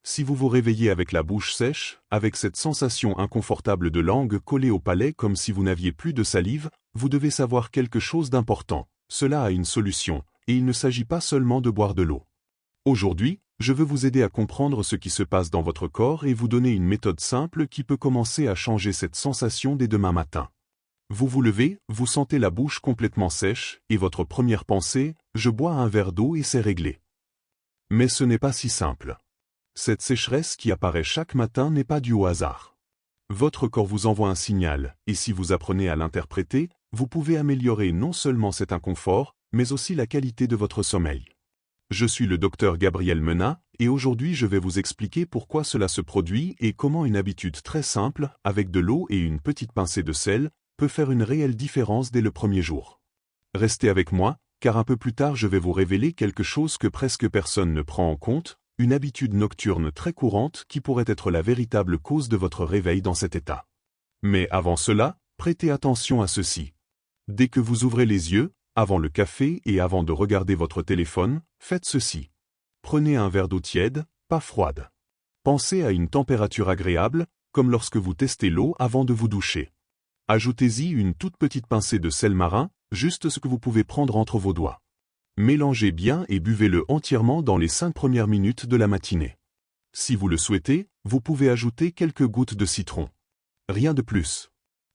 Si vous vous réveillez avec la bouche sèche, avec cette sensation inconfortable de langue collée au palais comme si vous n'aviez plus de salive, vous devez savoir quelque chose d'important. Cela a une solution, et il ne s'agit pas seulement de boire de l'eau. Aujourd'hui, je veux vous aider à comprendre ce qui se passe dans votre corps et vous donner une méthode simple qui peut commencer à changer cette sensation dès demain matin. Vous vous levez, vous sentez la bouche complètement sèche, et votre première pensée, je bois un verre d'eau et c'est réglé. Mais ce n'est pas si simple. Cette sécheresse qui apparaît chaque matin n'est pas due au hasard. Votre corps vous envoie un signal, et si vous apprenez à l'interpréter, vous pouvez améliorer non seulement cet inconfort, mais aussi la qualité de votre sommeil. Je suis le docteur Gabriel Menat, et aujourd'hui je vais vous expliquer pourquoi cela se produit et comment une habitude très simple, avec de l'eau et une petite pincée de sel, peut faire une réelle différence dès le premier jour. Restez avec moi, car un peu plus tard je vais vous révéler quelque chose que presque personne ne prend en compte, une habitude nocturne très courante qui pourrait être la véritable cause de votre réveil dans cet état. Mais avant cela, prêtez attention à ceci. Dès que vous ouvrez les yeux, avant le café et avant de regarder votre téléphone, faites ceci. Prenez un verre d'eau tiède, pas froide. Pensez à une température agréable, comme lorsque vous testez l'eau avant de vous doucher. Ajoutez-y une toute petite pincée de sel marin, juste ce que vous pouvez prendre entre vos doigts. Mélangez bien et buvez-le entièrement dans les 5 premières minutes de la matinée. Si vous le souhaitez, vous pouvez ajouter quelques gouttes de citron. Rien de plus.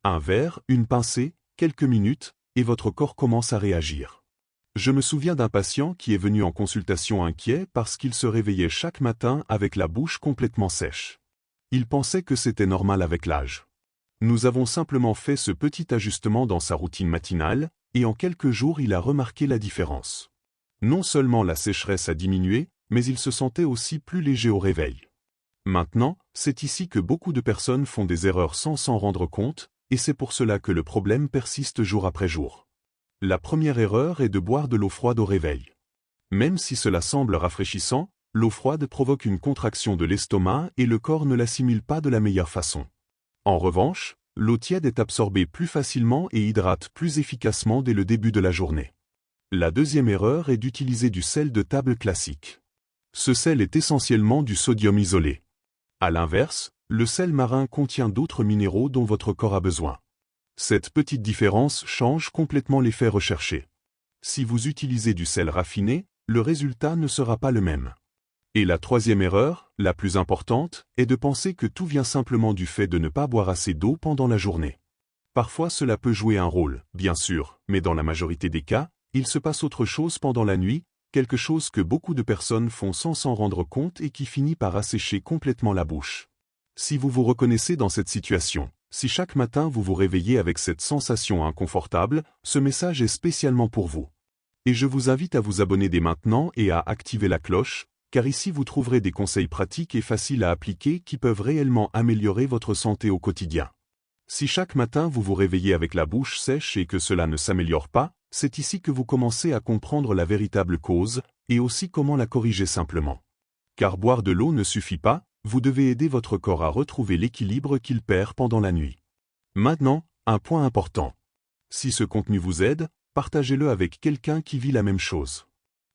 Un verre, une pincée, quelques minutes, et votre corps commence à réagir. Je me souviens d'un patient qui est venu en consultation inquiet parce qu'il se réveillait chaque matin avec la bouche complètement sèche. Il pensait que c'était normal avec l'âge. Nous avons simplement fait ce petit ajustement dans sa routine matinale, et en quelques jours il a remarqué la différence. Non seulement la sécheresse a diminué, mais il se sentait aussi plus léger au réveil. Maintenant, c'est ici que beaucoup de personnes font des erreurs sans s'en rendre compte, et c'est pour cela que le problème persiste jour après jour. La première erreur est de boire de l'eau froide au réveil. Même si cela semble rafraîchissant, l'eau froide provoque une contraction de l'estomac et le corps ne l'assimile pas de la meilleure façon. En revanche, l'eau tiède est absorbée plus facilement et hydrate plus efficacement dès le début de la journée. La deuxième erreur est d'utiliser du sel de table classique. Ce sel est essentiellement du sodium isolé. À l'inverse, le sel marin contient d'autres minéraux dont votre corps a besoin. Cette petite différence change complètement l'effet recherché. Si vous utilisez du sel raffiné, le résultat ne sera pas le même. Et la troisième erreur, la plus importante, est de penser que tout vient simplement du fait de ne pas boire assez d'eau pendant la journée. Parfois cela peut jouer un rôle, bien sûr, mais dans la majorité des cas, il se passe autre chose pendant la nuit, quelque chose que beaucoup de personnes font sans s'en rendre compte et qui finit par assécher complètement la bouche. Si vous vous reconnaissez dans cette situation, si chaque matin vous vous réveillez avec cette sensation inconfortable, ce message est spécialement pour vous. Et je vous invite à vous abonner dès maintenant et à activer la cloche, car ici vous trouverez des conseils pratiques et faciles à appliquer qui peuvent réellement améliorer votre santé au quotidien. Si chaque matin vous vous réveillez avec la bouche sèche et que cela ne s'améliore pas, c'est ici que vous commencez à comprendre la véritable cause, et aussi comment la corriger simplement. Car boire de l'eau ne suffit pas, vous devez aider votre corps à retrouver l'équilibre qu'il perd pendant la nuit. Maintenant, un point important. Si ce contenu vous aide, partagez-le avec quelqu'un qui vit la même chose.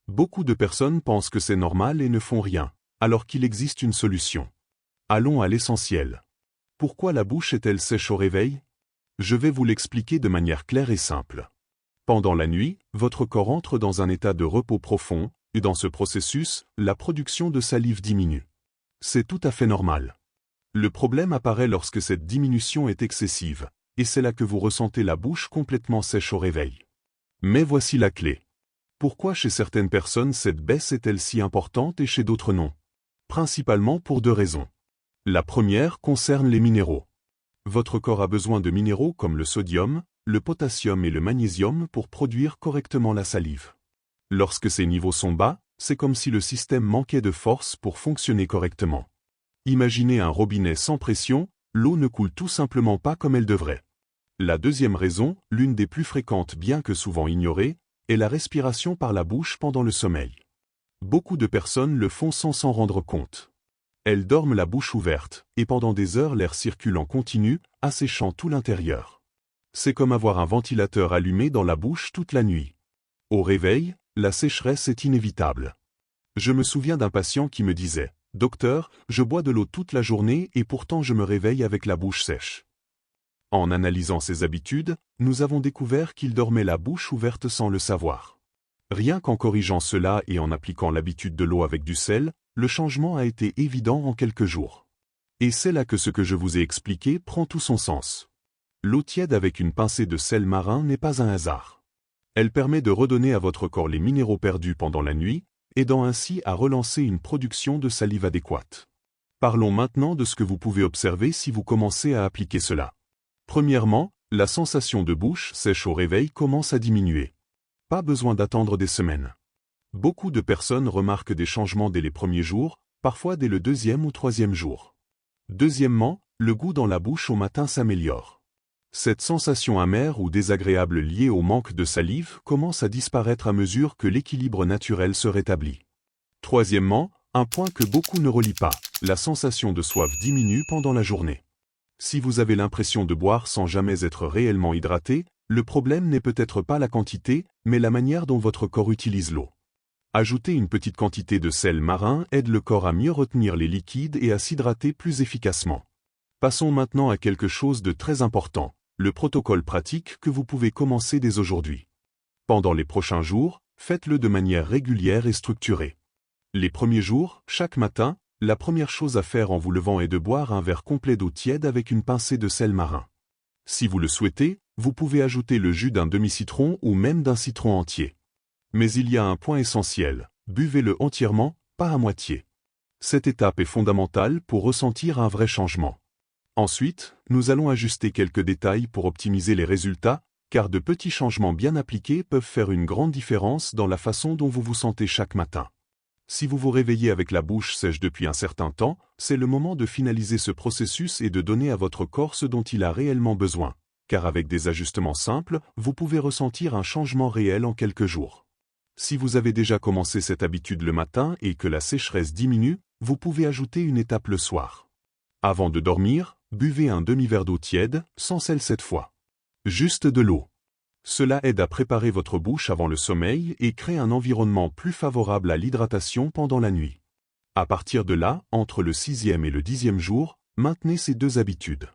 Beaucoup de personnes pensent que c'est normal et ne font rien, alors qu'il existe une solution. Allons à l'essentiel. Pourquoi la bouche est-elle sèche au réveil? Je vais vous l'expliquer de manière claire et simple. Pendant la nuit, votre corps entre dans un état de repos profond, et dans ce processus, la production de salive diminue. C'est tout à fait normal. Le problème apparaît lorsque cette diminution est excessive, et c'est là que vous ressentez la bouche complètement sèche au réveil. Mais voici la clé. Pourquoi chez certaines personnes cette baisse est-elle si importante et chez d'autres non? Principalement pour deux raisons. La première concerne les minéraux. Votre corps a besoin de minéraux comme le sodium, le potassium et le magnésium pour produire correctement la salive. Lorsque ces niveaux sont bas, c'est comme si le système manquait de force pour fonctionner correctement. Imaginez un robinet sans pression, l'eau ne coule tout simplement pas comme elle devrait. La deuxième raison, l'une des plus fréquentes bien que souvent ignorée, est la respiration par la bouche pendant le sommeil. Beaucoup de personnes le font sans s'en rendre compte. Elles dorment la bouche ouverte, et pendant des heures l'air circule en continu, asséchant tout l'intérieur. C'est comme avoir un ventilateur allumé dans la bouche toute la nuit. Au réveil, la sécheresse est inévitable. Je me souviens d'un patient qui me disait Docteur, je bois de l'eau toute la journée et pourtant je me réveille avec la bouche sèche. En analysant ses habitudes, nous avons découvert qu'il dormait la bouche ouverte sans le savoir. Rien qu'en corrigeant cela et en appliquant l'habitude de l'eau avec du sel, le changement a été évident en quelques jours. Et c'est là que ce que je vous ai expliqué prend tout son sens. L'eau tiède avec une pincée de sel marin n'est pas un hasard. Elle permet de redonner à votre corps les minéraux perdus pendant la nuit, aidant ainsi à relancer une production de salive adéquate. Parlons maintenant de ce que vous pouvez observer si vous commencez à appliquer cela. Premièrement, la sensation de bouche sèche au réveil commence à diminuer. Pas besoin d'attendre des semaines. Beaucoup de personnes remarquent des changements dès les premiers jours, parfois dès le deuxième ou troisième jour. Deuxièmement, le goût dans la bouche au matin s'améliore. Cette sensation amère ou désagréable liée au manque de salive commence à disparaître à mesure que l'équilibre naturel se rétablit. Troisièmement, un point que beaucoup ne relient pas, la sensation de soif diminue pendant la journée. Si vous avez l'impression de boire sans jamais être réellement hydraté, le problème n'est peut-être pas la quantité, mais la manière dont votre corps utilise l'eau. Ajouter une petite quantité de sel marin aide le corps à mieux retenir les liquides et à s'hydrater plus efficacement. Passons maintenant à quelque chose de très important, le protocole pratique que vous pouvez commencer dès aujourd'hui. Pendant les prochains jours, faites-le de manière régulière et structurée. Les premiers jours, chaque matin, la première chose à faire en vous levant est de boire un verre complet d'eau tiède avec une pincée de sel marin. Si vous le souhaitez, vous pouvez ajouter le jus d'un demi-citron ou même d'un citron entier. Mais il y a un point essentiel, buvez-le entièrement, pas à moitié. Cette étape est fondamentale pour ressentir un vrai changement. Ensuite, nous allons ajuster quelques détails pour optimiser les résultats, car de petits changements bien appliqués peuvent faire une grande différence dans la façon dont vous vous sentez chaque matin. Si vous vous réveillez avec la bouche sèche depuis un certain temps, c'est le moment de finaliser ce processus et de donner à votre corps ce dont il a réellement besoin, car avec des ajustements simples, vous pouvez ressentir un changement réel en quelques jours. Si vous avez déjà commencé cette habitude le matin et que la sécheresse diminue, vous pouvez ajouter une étape le soir. Avant de dormir, buvez un demi-verre d'eau tiède, sans sel cette fois. Juste de l'eau. Cela aide à préparer votre bouche avant le sommeil et crée un environnement plus favorable à l'hydratation pendant la nuit. À partir de là, entre le 6e et le 10e jour, maintenez ces deux habitudes.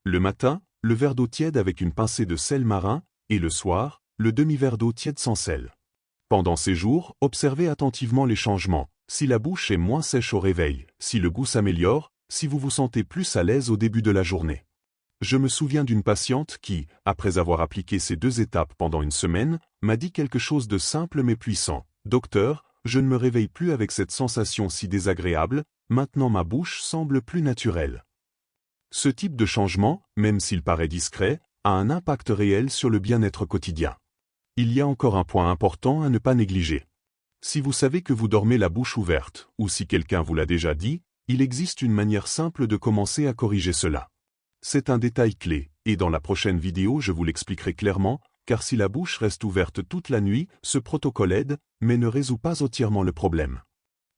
Le matin, le verre d'eau tiède avec une pincée de sel marin, et le soir, le demi-verre d'eau tiède sans sel. Pendant ces jours, observez attentivement les changements, si la bouche est moins sèche au réveil, si le goût s'améliore, si vous vous sentez plus à l'aise au début de la journée. Je me souviens d'une patiente qui, après avoir appliqué ces deux étapes pendant une semaine, m'a dit quelque chose de simple mais puissant. « Docteur, je ne me réveille plus avec cette sensation si désagréable, maintenant ma bouche semble plus naturelle. » Ce type de changement, même s'il paraît discret, a un impact réel sur le bien-être quotidien. Il y a encore un point important à ne pas négliger. Si vous savez que vous dormez la bouche ouverte, ou si quelqu'un vous l'a déjà dit, il existe une manière simple de commencer à corriger cela. C'est un détail clé, et dans la prochaine vidéo je vous l'expliquerai clairement, car si la bouche reste ouverte toute la nuit, ce protocole aide, mais ne résout pas entièrement le problème.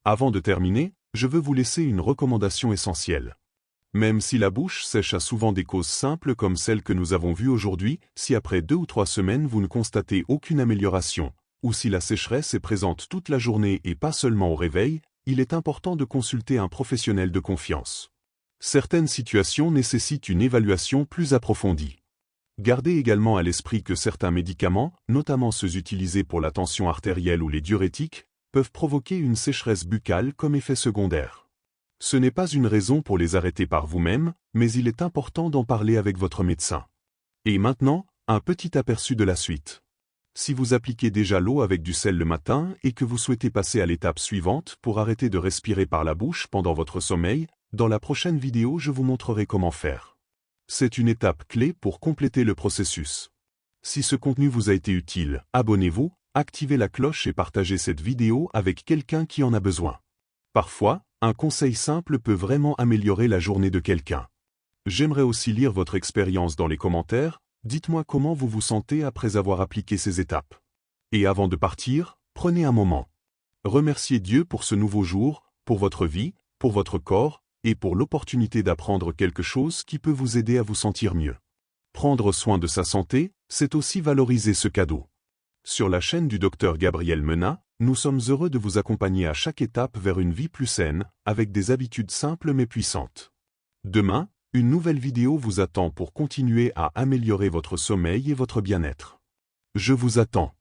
Avant de terminer, je veux vous laisser une recommandation essentielle. Même si la bouche sèche a souvent des causes simples comme celles que nous avons vues aujourd'hui, si après 2 ou 3 semaines vous ne constatez aucune amélioration, ou si la sécheresse est présente toute la journée et pas seulement au réveil, il est important de consulter un professionnel de confiance. Certaines situations nécessitent une évaluation plus approfondie. Gardez également à l'esprit que certains médicaments, notamment ceux utilisés pour la tension artérielle ou les diurétiques, peuvent provoquer une sécheresse buccale comme effet secondaire. Ce n'est pas une raison pour les arrêter par vous-même, mais il est important d'en parler avec votre médecin. Et maintenant, un petit aperçu de la suite. Si vous appliquez déjà l'eau avec du sel le matin et que vous souhaitez passer à l'étape suivante pour arrêter de respirer par la bouche pendant votre sommeil, dans la prochaine vidéo je vous montrerai comment faire. C'est une étape clé pour compléter le processus. Si ce contenu vous a été utile, abonnez-vous, activez la cloche et partagez cette vidéo avec quelqu'un qui en a besoin. Parfois, un conseil simple peut vraiment améliorer la journée de quelqu'un. J'aimerais aussi lire votre expérience dans les commentaires, dites-moi comment vous vous sentez après avoir appliqué ces étapes. Et avant de partir, prenez un moment. Remerciez Dieu pour ce nouveau jour, pour votre vie, pour votre corps, et pour l'opportunité d'apprendre quelque chose qui peut vous aider à vous sentir mieux. Prendre soin de sa santé, c'est aussi valoriser ce cadeau. Sur la chaîne du Dr Gabriel Menat, Nous sommes heureux de vous accompagner à chaque étape vers une vie plus saine, avec des habitudes simples mais puissantes. Demain, une nouvelle vidéo vous attend pour continuer à améliorer votre sommeil et votre bien-être. Je vous attends.